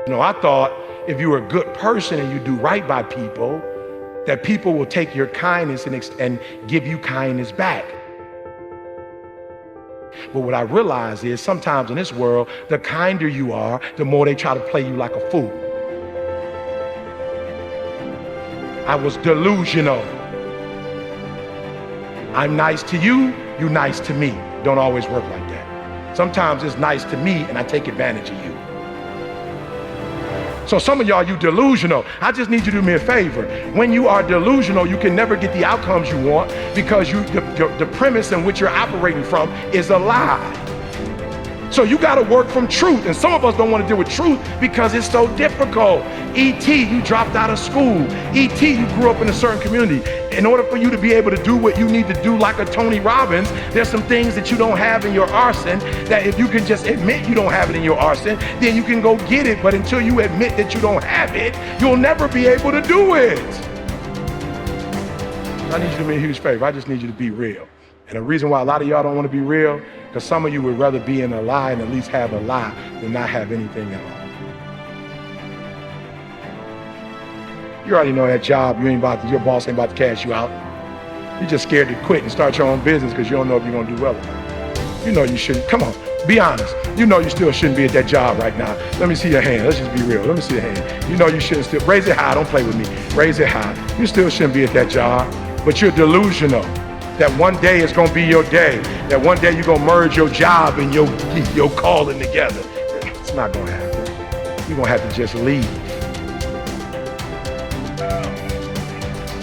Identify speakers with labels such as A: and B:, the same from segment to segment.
A: No, I thought if you were a good person and you do right by people, that people will take your kindness and give you kindness back. But what I realized is sometimes in this world, the kinder you are, the more they try to play you like a fool. I was delusional. I'm nice to you, you nice to me. Don't always work like that. Sometimes it's nice to me and I take advantage of you. So some of y'all, you delusional. I just need you to do me a favor. When you are delusional, you can never get the outcomes you want because the premise in which you're operating from is a lie. So you got to work from truth. And some of us don't want to deal with truth because it's so difficult. E.T., you dropped out of school. E.T., you grew up in a certain community. In order for you to be able to do what you need to do like a Tony Robbins, there's some things that you don't have in your arsenal that if you can just admit you don't have it in your arsenal, then you can go get it. But until you admit that you don't have it, you'll never be able to do it. I need you to do me a huge favor. I just need you to be real. And the reason why a lot of y'all don't want to be real, because some of you would rather be in a lie and at least have a lie than not have anything at all. You already know that job, your boss ain't about to cash you out. You're just scared to quit and start your own business because you don't know if you're going to do well or not. You know you shouldn't. Come on, be honest. You know you still shouldn't be at that job right now. Let me see your hand. Let's just be real. Let me see your hand. You know you shouldn't still. Raise it high. Don't play with me. Raise it high. You still shouldn't be at that job, but you're delusional. That one day is gonna be your day. That one day you're gonna merge your job and your calling together. It's not gonna happen. You're gonna have to just leave.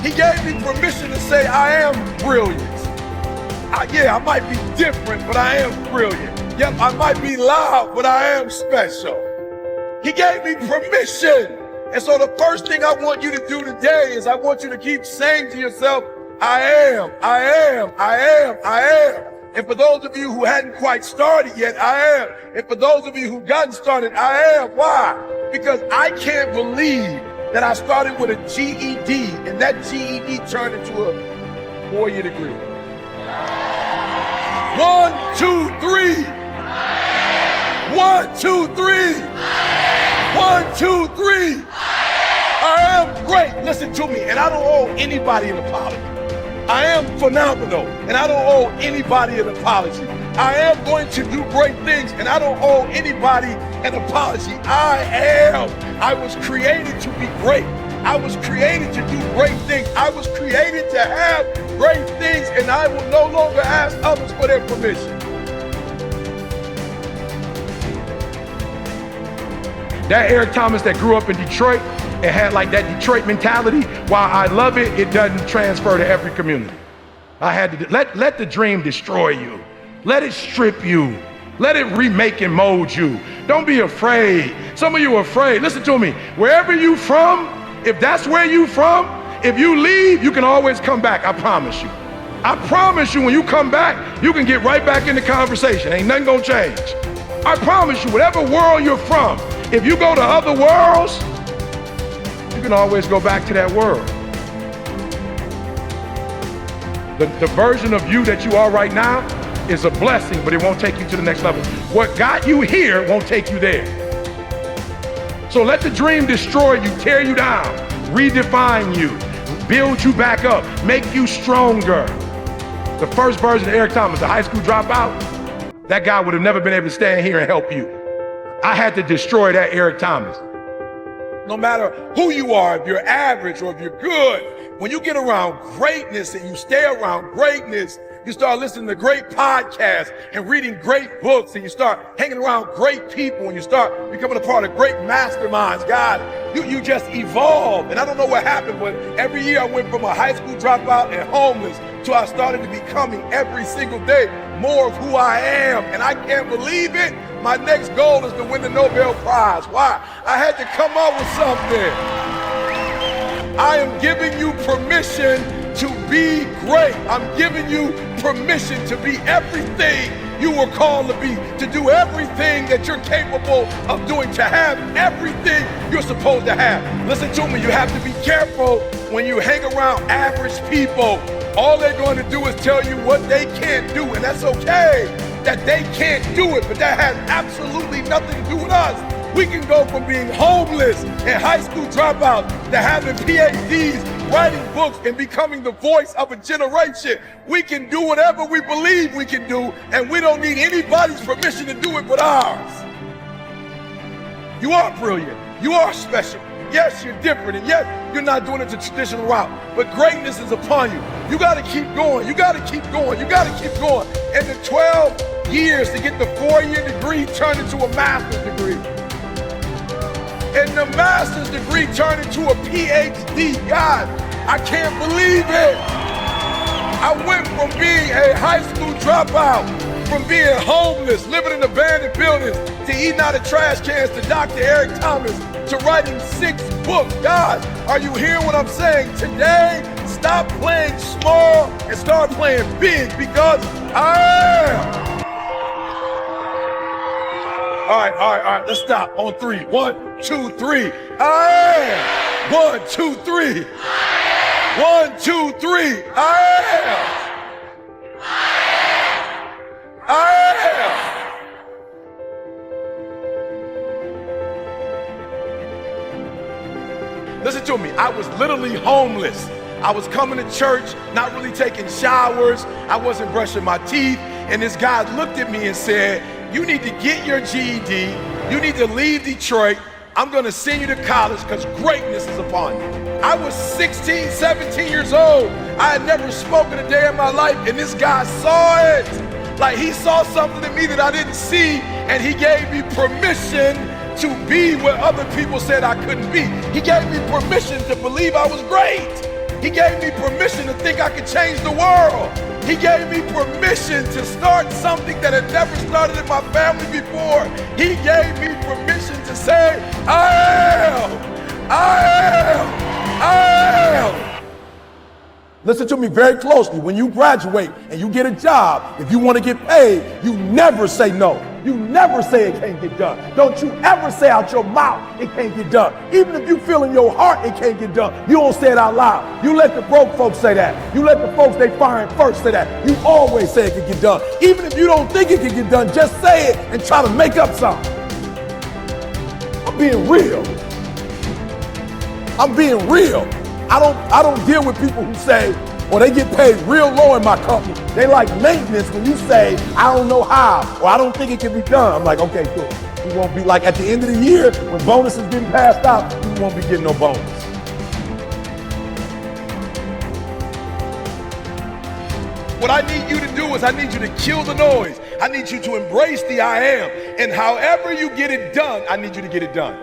B: He gave me permission to say I am brilliant. I might be different, but I am brilliant. Yep, I might be loud, but I am special. He gave me permission. And so the first thing I want you to do today is I want you to keep saying to yourself, I am, I am, I am, I am. And for those of you who hadn't quite started yet, I am. And for those of you who've gotten started, I am. Why? Because I can't believe that I started with a GED and that GED turned into a 4-year degree. 1, 2, 3. 1, 2, 3. 1, 2, 3. I am great. Listen to me. And I don't owe anybody an apology. I am phenomenal, and I don't owe anybody an apology. I am going to do great things, and I don't owe anybody an apology. I am. I was created to be great. I was created to do great things. I was created to have great things, and I will no longer ask others for their permission.
A: That Eric Thomas that grew up in Detroit and had like that Detroit mentality, while I love it, it doesn't transfer to every community. I had to let the dream destroy you. Let it strip you. Let it remake and mold you. Don't be afraid. Some of you are afraid. Listen to me. Wherever you from, if that's where you from, if you leave, you can always come back. I promise you. I promise you when you come back, you can get right back in the conversation. Ain't nothing gonna change. I promise you, whatever world you're from, if you go to other worlds, you can always go back to that world. The version of you that you are right now is a blessing, but it won't take you to the next level. What got you here won't take you there. So let the dream destroy you, tear you down, redefine you, build you back up, make you stronger. The first version of Eric Thomas, the high school dropout, that guy would have never been able to stand here and help you. I had to destroy that Eric Thomas.
B: No matter who you are, if you're average or if you're good, when you get around greatness and you stay around greatness, you start listening to great podcasts and reading great books, and you start hanging around great people, and you start becoming a part of great masterminds. God, you just evolve. And I don't know what happened, but every year I went from a high school dropout and homeless to I started to becoming every single day more of who I am. And I can't believe it. My next goal is to win the Nobel Prize. Why? I had to come up with something. I am giving you permission to be great. I'm giving you permission to be everything you were called to be, to do everything that you're capable of doing, to have everything you're supposed to have. Listen to me, you have to be careful when you hang around average people. All they're going to do is tell you what they can't do, and that's okay that they can't do it, but that has absolutely nothing to do with us. We can go from being homeless and high school dropouts to having PhDs, writing books, and becoming the voice of a generation. We can do whatever we believe we can do, and we don't need anybody's permission to do it but ours. You are brilliant. You are special. Yes, you're different, and yes, you're not doing it the traditional route, but greatness is upon you. You got to keep going. You got to keep going. You got to keep going. And the 12 years to get the 4-year degree turned into a master's degree. And the master's degree turned into a PhD. God, I can't believe it. I went from being a high school dropout, from being homeless, living in abandoned buildings, to eating out of trash cans, to Dr. Eric Thomas, to writing 6 books. God, are you hearing what I'm saying? Today, stop playing small and start playing big, because I am. All right, let's stop on 3. 1, 2, 3. I am. 1, 2, 3. 1, 2, 3. I am. I am. Listen to me. I was literally homeless. I was coming to church, not really taking showers. I wasn't brushing my teeth. And this guy looked at me and said, you need to get your GED. You need to leave Detroit. I'm going to send you to college because greatness is upon you. I was 16, 17 years old. I had never spoken a day in my life, and this guy saw it. Like, he saw something in me that I didn't see, and he gave me permission to be where other people said I couldn't be. He gave me permission to believe I was great. He gave me permission to think I could change the world. He gave me permission to start something that had never started in my family before. He gave me permission to say, I am. Listen to me very closely. When you graduate and you get a job, if you want to get paid, you never say no. You never say it can't get done. Don't you ever say out your mouth it can't get done. Even if you feel in your heart it can't get done, you don't say it out loud. You let the broke folks say that. You let the folks they firing first say that. You always say it can get done. Even if you don't think it can get done, just say it and try to make up something. I'm being real. I'm being real. I don't deal with people who say, well, they get paid real low in my company. They like maintenance when you say, I don't know how, or I don't think it can be done. I'm like, okay, cool. You won't be like at the end of the year when bonuses getting passed out, you won't be getting no bonus. What I need you to do is I need you to kill the noise. I need you to embrace the I am. And however you get it done, I need you to get it done.